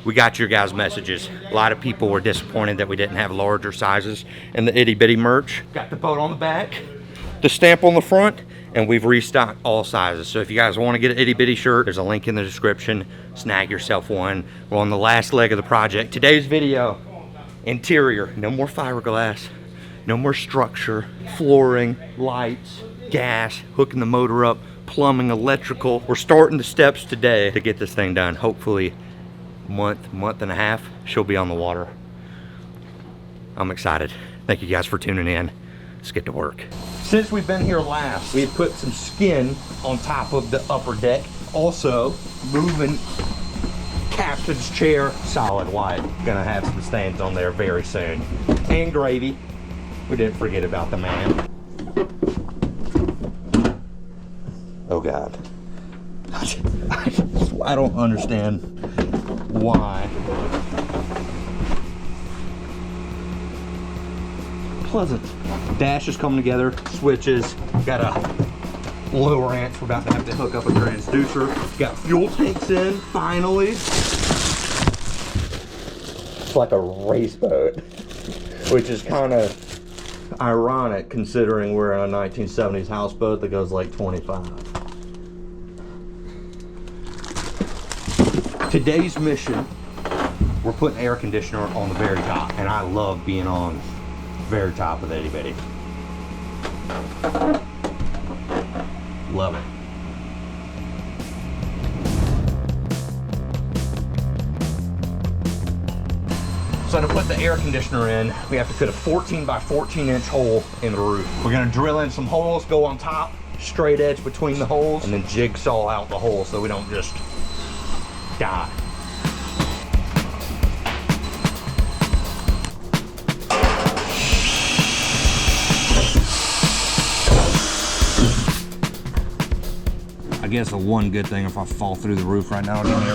we got your guys' messages. A lot of people were disappointed that we didn't have larger sizes in the itty bitty merch. Got the boat on the back, the stamp on the front, and we've restocked all sizes. So if you guys want to get an itty bitty shirt, there's a link in the description. Snag yourself one. We're on the last leg of the project. Today's video, interior, no more fiberglass, no more structure, flooring, lights, gas, hooking the motor up, plumbing, electrical. We're starting the steps today to get this thing done. Hopefully month and a half, she'll be on the water. I'm excited. Thank you guys for tuning in. Let's get to work. Since we've been here last, we've put some skin on top of the upper deck. Also, moving captain's chair, solid white. Gonna have some stains on there very soon. And gravy. We didn't forget about the man. Oh God. I don't understand why. Pleasant. Dash is coming together, switches, got a low wrench. We're about to have to hook up a transducer. Got fuel tanks in, finally. It's like a race boat, which is kind of ironic considering we're in a 1970s houseboat that goes like 25. Today's mission, we're putting air conditioner on the very top, and I love being on the very top of the itty bitty. Love it. So to put the air conditioner in, we have to put a 14 by 14 inch hole in the roof. We're gonna drill in some holes, go on top, straight edge between the holes, and then jigsaw out the hole so we don't just die. I guess the one good thing, if I fall through the roof right now, give me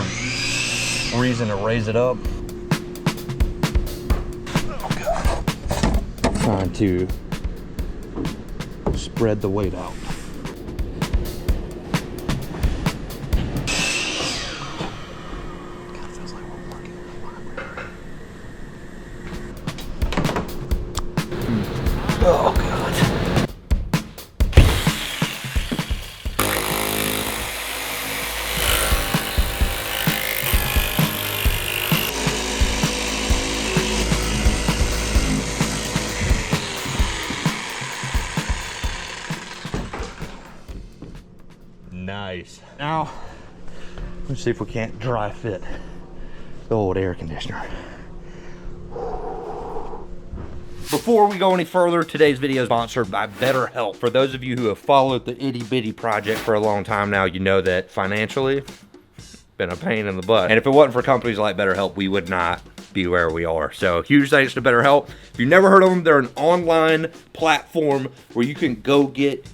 a reason to raise it up. Okay. Trying to spread the weight out. Oh God. Nice. Now, let's see if we can't dry fit the old air conditioner. Before we go any further, today's video is sponsored by BetterHelp. For those of you who have followed the itty bitty project for a long time now, you know that financially, been a pain in the butt. And if it wasn't for companies like BetterHelp, we would not be where we are. So huge thanks to BetterHelp. If you've never heard of them, they're an online platform where you can go get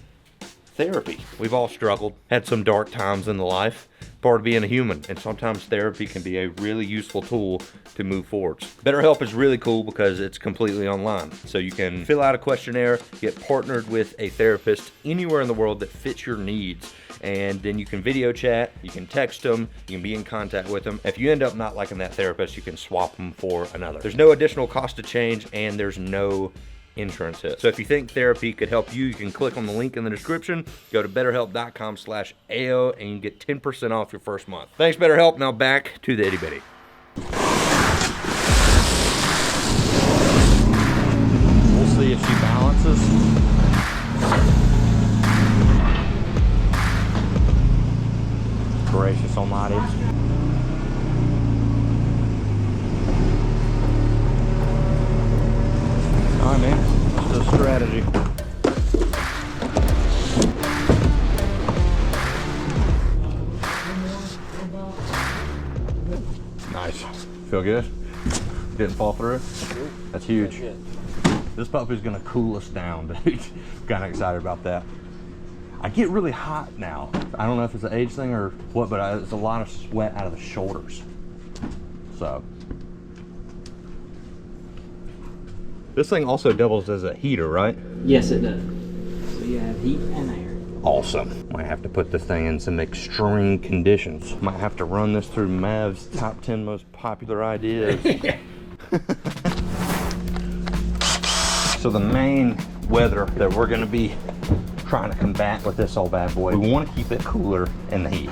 therapy. We've all struggled, had some dark times in the life, part of being a human, and sometimes therapy can be a really useful tool to move forwards. BetterHelp is really cool because it's completely online. So you can fill out a questionnaire, get partnered with a therapist anywhere in the world that fits your needs, and then you can video chat, you can text them, you can be in contact with them. If you end up not liking that therapist, you can swap them for another. There's no additional cost to change, and there's no insurance hit. So if you think therapy could help you, you can click on the link in the description, go to betterhelp.com/AO, and you get 10% off your first month. Thanks, BetterHelp. Now back to the itty bitty. We'll see if she balances. Gracious almighty. All right, man, that's the strategy. Nice. Feel good? Didn't fall through? That's huge. This puppy's gonna cool us down, dude. Kinda excited about that. I get really hot now. I don't know if it's an age thing or what, but it's a lot of sweat out of the shoulders. So. This thing also doubles as a heater, right? Yes, it does. So you have heat and air. awesome. Might have to put this thing in some extreme conditions. Might have to run this through Mav's top 10 most popular ideas. So the main weather that we're gonna be trying to combat with this old bad boy, we want to keep it cooler in the heat,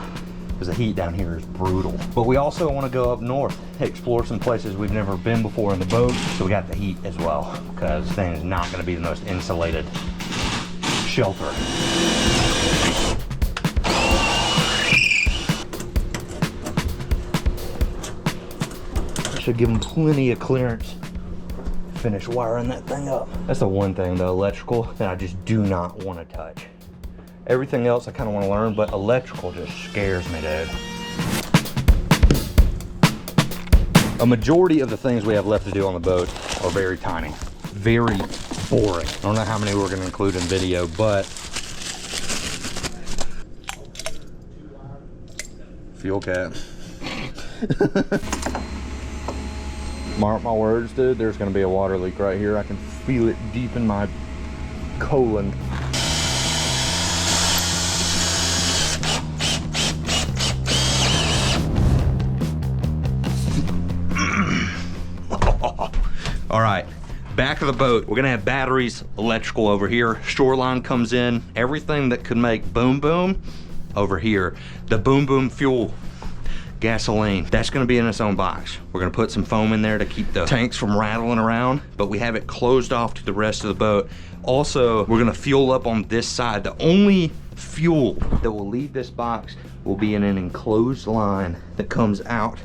because the heat down here is brutal. But we also want to go up north, explore some places we've never been before in the boat, so we got the heat as well, because this thing is not going to be the most insulated shelter. Should give them plenty of clearance. Finish wiring that thing up. That's the one thing, the electrical, that I just do not want to touch. Everything else I kind of want to learn, but electrical just scares me, dude. A majority of the things we have left to do on the boat are very tiny, very boring. I don't know how many we're going to include in video, but fuel cap. Mark my words, dude, there's gonna be a water leak right here. I can feel it deep in my colon. All right, back of the boat. We're gonna have batteries, electrical over here. Shoreline comes in. Everything that could make boom boom over here. The boom boom fuel. Gasoline, that's gonna be in its own box. We're gonna put some foam in there to keep the tanks from rattling around, but we have it closed off to the rest of the boat. Also, we're gonna fuel up on this side. The only fuel that will leave this box will be in an enclosed line that comes out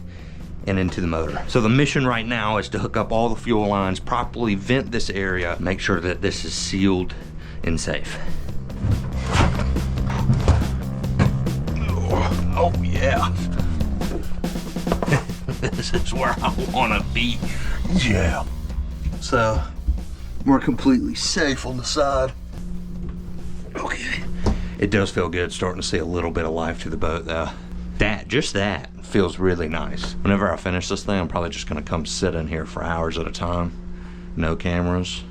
and into the motor. So the mission right now is to hook up all the fuel lines, properly vent this area, make sure that this is sealed and safe. Oh yeah. This is where I want to be. Yeah. So we're completely safe on the side. Okay. It does feel good starting to see a little bit of life to the boat though. Just that feels really nice. Whenever I finish this thing, I'm probably just gonna come sit in here for hours at a time. No cameras,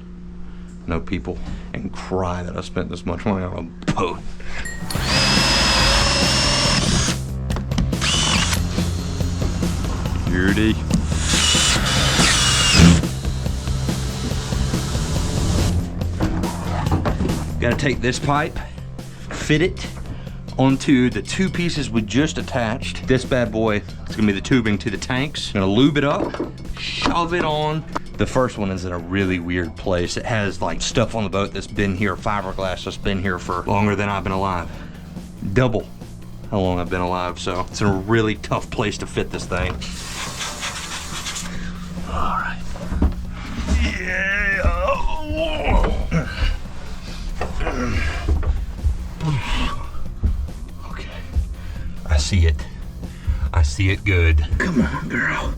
no people, and cry that I spent this much money on a boat. Itty. Gotta take this pipe, fit it onto the two pieces we just attached. This bad boy is gonna be the tubing to the tanks. Gonna lube it up, shove it on. The first one is in a really weird place. It has like stuff on the boat that's been here, fiberglass that's been here for longer than I've been alive. Double how long I've been alive, so it's a really tough place to fit this thing. All right. Yeah. Okay. I see it. I see it good. Come on, girl.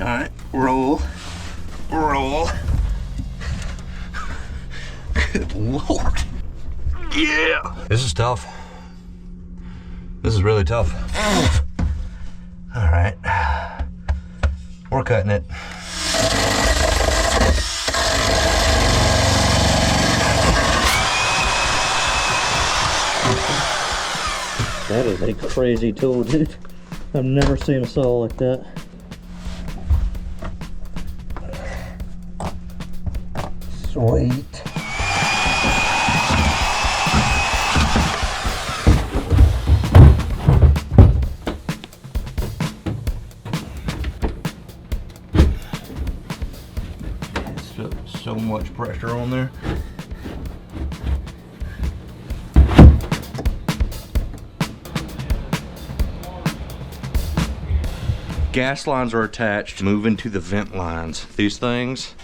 All right. Roll. Roll. Good Lord. Yeah. This is tough. This is really tough. All right. We're cutting it. That is a crazy tool, dude. I've never seen a saw like that. Sweet. So much pressure on there. Gas lines are attached, moving to the vent lines. These things,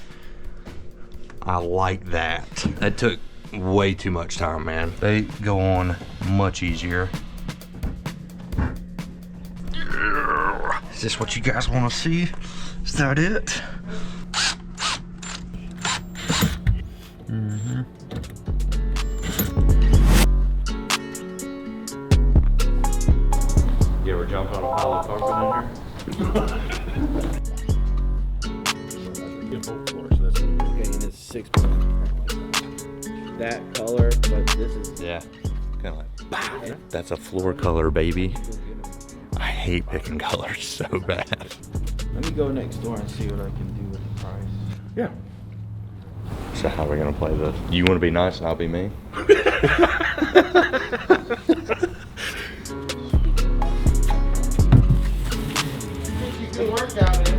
I like that. That took way too much time, man. They go on much easier. Is this what you guys want to see? Is that it? You ever jump on a pile of carpet in here? Okay, and it's 6 points. That color, but this is Yeah. Kind of like, bah. That's a floor color, baby. I hate picking colors so bad. Let me go next door and see what I can do with the price. Yeah. So how are we gonna play this? You wanna be nice and I'll be mean? Good work out there.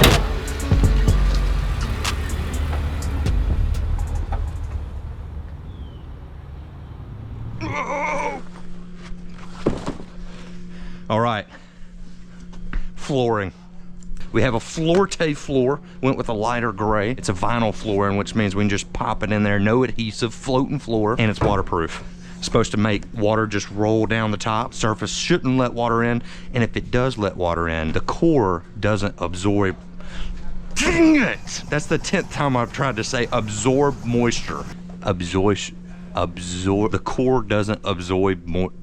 All right, flooring. We have a Floor-Tay floor, went with a lighter gray. It's a vinyl flooring, which means we can just pop it in there, no adhesive, floating floor, and it's waterproof. It's supposed to make water just roll down the top. Surface shouldn't let water in, and if it does let water in, the core doesn't absorb. Dang it! That's the 10th time I've tried to say absorb moisture. Absorb, the core doesn't absorb moisture.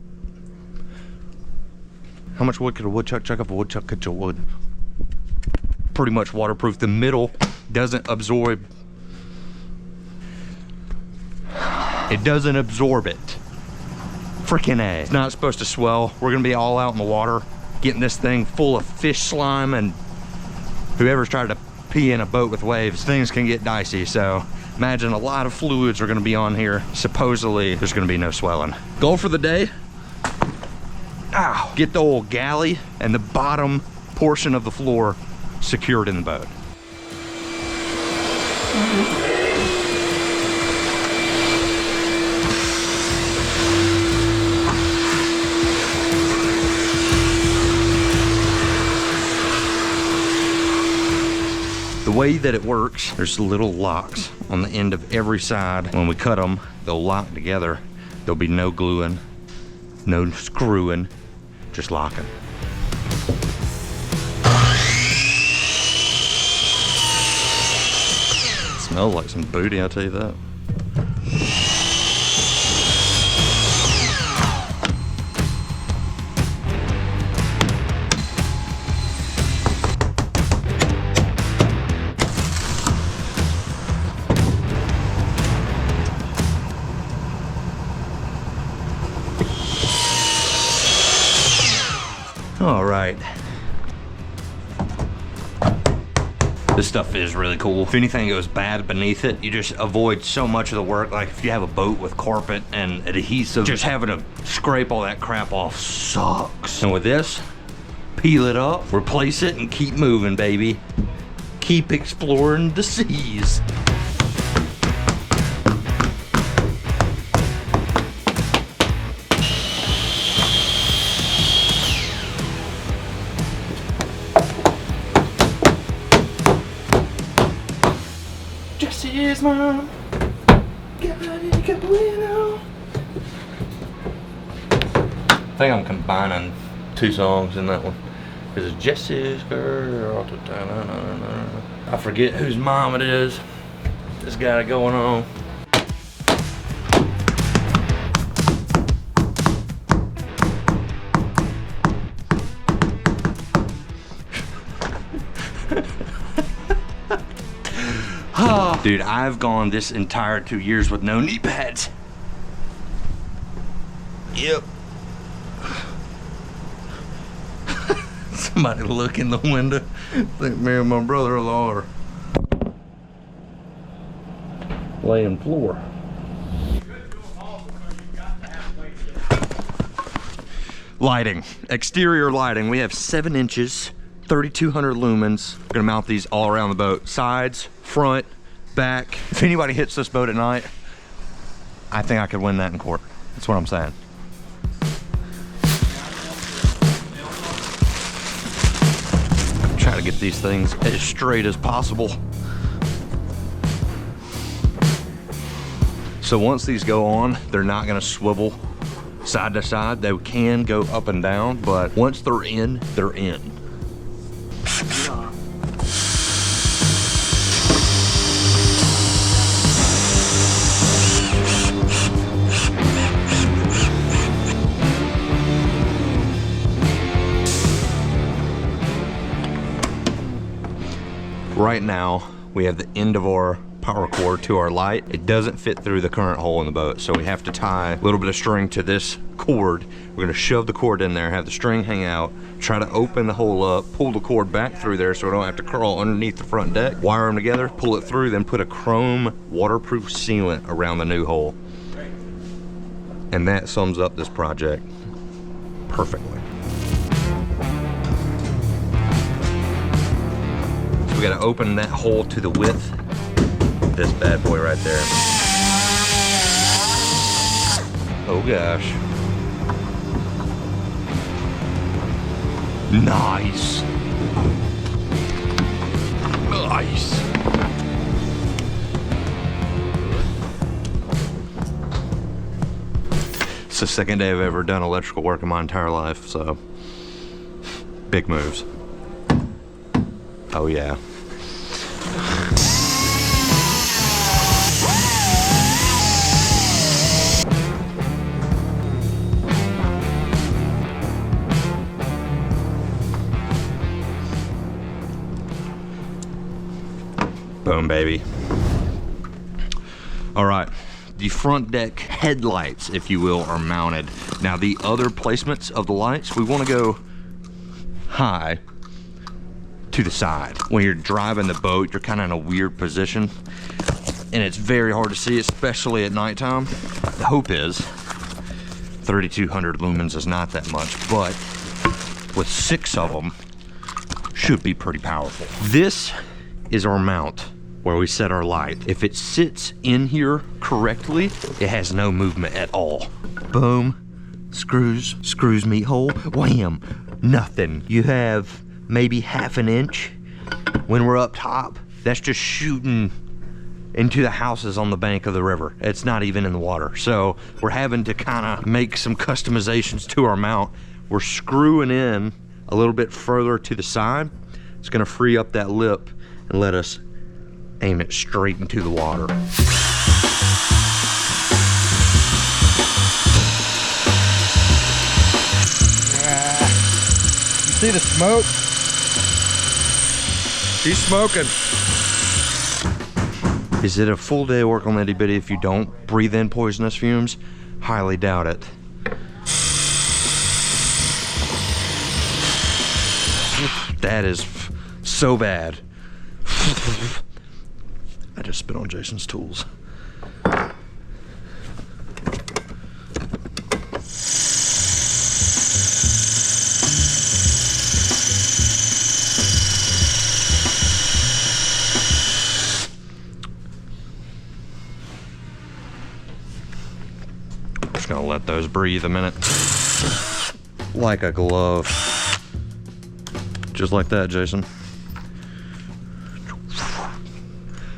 How much wood could a woodchuck chuck if a woodchuck could chuck wood? Pretty much waterproof. The middle doesn't absorb. It doesn't absorb it. Freaking A. It's not supposed to swell. We're gonna be all out in the water, getting this thing full of fish slime, and whoever's tried to pee in a boat with waves, things can get dicey. So imagine a lot of fluids are gonna be on here. Supposedly there's gonna be no swelling. Goal for the day. Ow. Get the old galley and the bottom portion of the floor secured in the boat. The way that it works, there's little locks on the end of every side. When we cut them, they'll lock together. There'll be no gluing, no screwing, just locking. Smells like some booty, I'll tell you that. All right. This stuff is really cool. If anything goes bad beneath it, you just avoid so much of the work. Like if you have a boat with carpet and adhesive, just having to scrape all that crap off sucks. And with this, peel it up, replace it, and keep moving, baby. Keep exploring the seas. Jesse's mom. I think I'm combining two songs in that one. This is Jesse's girl. I forget whose mom it is. This guy going on. Dude, I've gone this entire 2 years with no knee pads. Yep. Somebody look in the window. Think me and my brother-in-law are laying floor. Lighting, exterior lighting. We have 7 inches, 3,200 lumens. We're gonna mount these all around the boat. Sides, front, back. If anybody hits this boat at night, I think I could win that in court. That's what I'm saying. Try to get these things as straight as possible. So once these go on, they're not gonna swivel side to side. They can go up and down, but once they're in, they're in. Right now, we have the end of our power cord to our light. It doesn't fit through the current hole in the boat, so we have to tie a little bit of string to this cord. We're gonna shove the cord in there, have the string hang out, try to open the hole up, pull the cord back through there so we don't have to crawl underneath the front deck, wire them together, pull it through, then put a chrome waterproof sealant around the new hole. And that sums up this project perfectly. So we gotta open that hole to the width of this bad boy right there. Oh gosh. Nice. Nice. It's the second day I've ever done electrical work in my entire life, so big moves. Oh yeah. Boom, baby. All right, the front deck headlights, if you will, are mounted. Now the other placements of the lights, we want to go high to the side. When you're driving the boat, you're kind of in a weird position and it's very hard to see, especially at nighttime. The hope is 3,200 lumens is not that much, but with 6 of them, should be pretty powerful. This is our mount where we set our light. If it sits in here correctly, it has no movement at all. Boom, screws meet hole, wham, nothing. You have maybe half an inch when we're up top. That's just shooting into the houses on the bank of the river. It's not even in the water. So we're having to kind of make some customizations to our mount. We're screwing in a little bit further to the side. It's gonna free up that lip and let us aim it straight into the water. You see the smoke? She's smoking. Is it a full day of work on Itty Bitty if you don't breathe in poisonous fumes? Highly doubt it. That is so bad. I just spit on Jason's tools. Just gonna let those breathe a minute. Like a glove. Just like that, Jason.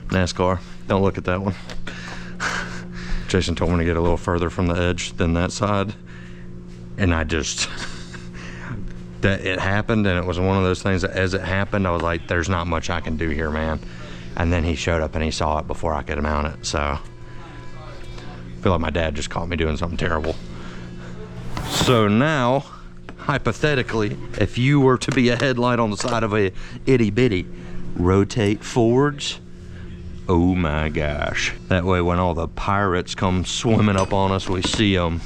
NASCAR, don't look at that one. Jason told me to get a little further from the edge than that side, and I just, that it happened, and it was one of those things that as it happened, I was like, there's not much I can do here, man. And then he showed up and he saw it before I could mount it, so I feel like my dad just caught me doing something terrible. So now, hypothetically, if you were to be a headlight on the side of a Itty Bitty, rotate forwards. Oh my gosh. That way when all the pirates come swimming up on us, we see them.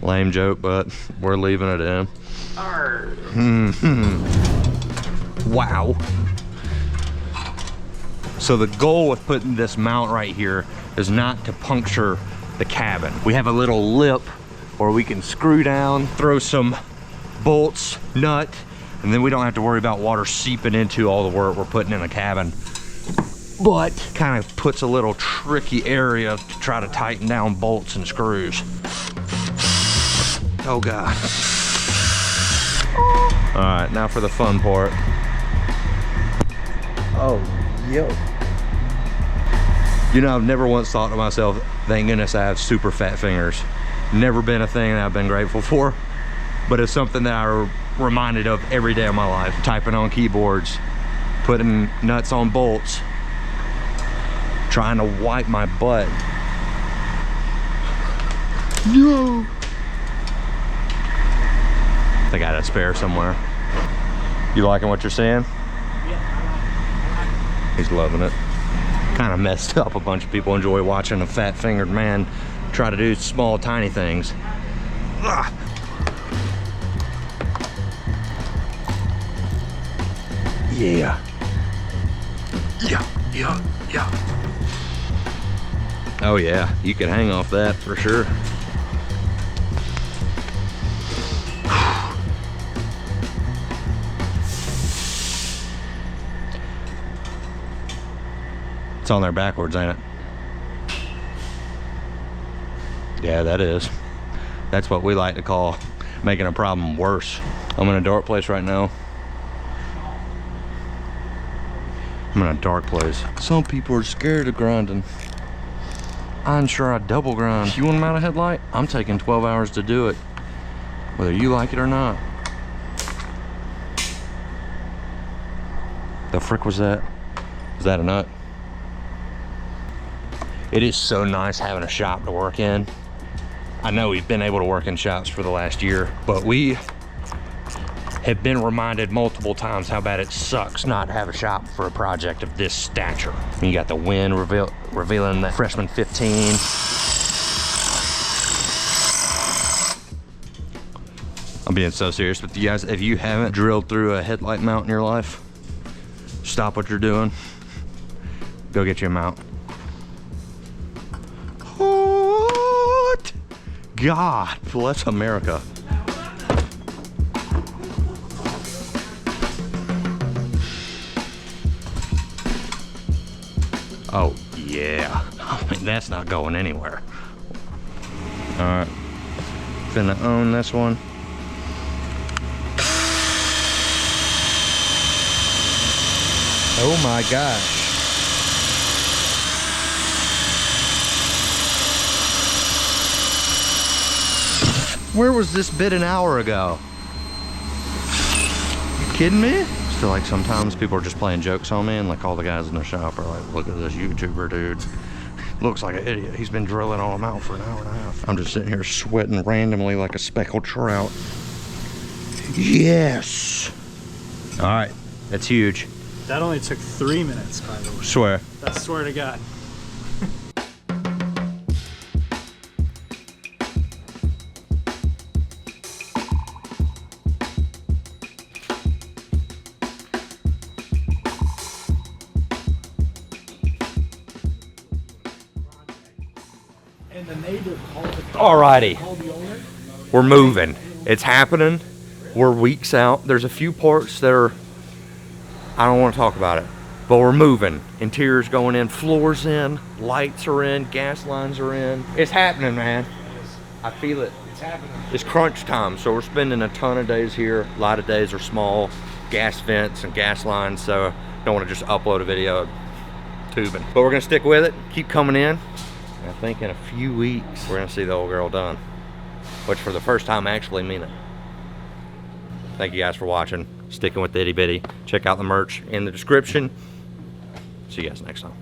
Lame joke, but we're leaving it in. Wow. So the goal with putting this mount right here is not to puncture the cabin. We have a little lip where we can screw down, throw some bolts, nut, and then we don't have to worry about water seeping into all the work we're putting in the cabin. But kind of puts a little tricky area to try to tighten down bolts and screws. Oh God. All right, now for the fun part. Oh, yo. You know, I've never once thought to myself, thank goodness I have super fat fingers. Never been a thing that I've been grateful for, but it's something that I'm reminded of every day of my life. Typing on keyboards, putting nuts on bolts, trying to wipe my butt. No. I think I had a spare somewhere. You liking what you're seeing? Yeah. He's loving it. Kind of messed up. A bunch of people enjoy watching a fat-fingered man try to do small, tiny things. Ugh. Yeah. Yeah. Oh yeah, you can hang off that for sure. It's on there backwards, ain't it? Yeah, that is. That's what we like to call making a problem worse. I'm in a dark place right now. I'm in a dark place. Some people are scared of grinding. I'm sure I double grind. You want to mount a headlight? I'm taking 12 hours to do it, whether you like it or not. The frick was that? Was that a nut? It is so nice having a shop to work in. I know we've been able to work in shops for the last year, but we have been reminded multiple times how bad it sucks not to have a shop for a project of this stature. You got the wind revealing that freshman 15. I'm being so serious with you guys. If you haven't drilled through a headlight mount in your life, stop what you're doing. Go get you a mount. What? God bless America. Oh yeah, I mean, that's not going anywhere. All right, finna own this one. Oh my gosh. Where was this bit an hour ago? You kidding me? I feel like sometimes people are just playing jokes on me, and like all the guys in the shop are like, look at this YouTuber dude. Looks like an idiot. He's been drilling all them out for an hour and a half. I'm just sitting here sweating randomly like a speckled trout. Yes. All right, that's huge. That only took 3 minutes, by the way. Swear. I swear to God. And the neighbor called Alrighty, the owner. we're moving. It's happening. We're weeks out. There's a few parts that are, I don't want to talk about it, but we're moving. Interior's going in, floors in, lights are in, gas lines are in. It's happening, man. I feel it. It's happening. It's crunch time, so we're spending a ton of days here. A lot of days are small gas vents and gas lines, so don't want to just upload a video of tubing. But we're gonna stick with it, keep coming in. And I think in a few weeks, we're gonna see the old girl done, which for the first time I actually mean it. Thank you guys for watching, sticking with the itty bitty. Check out the merch in the description. See you guys next time.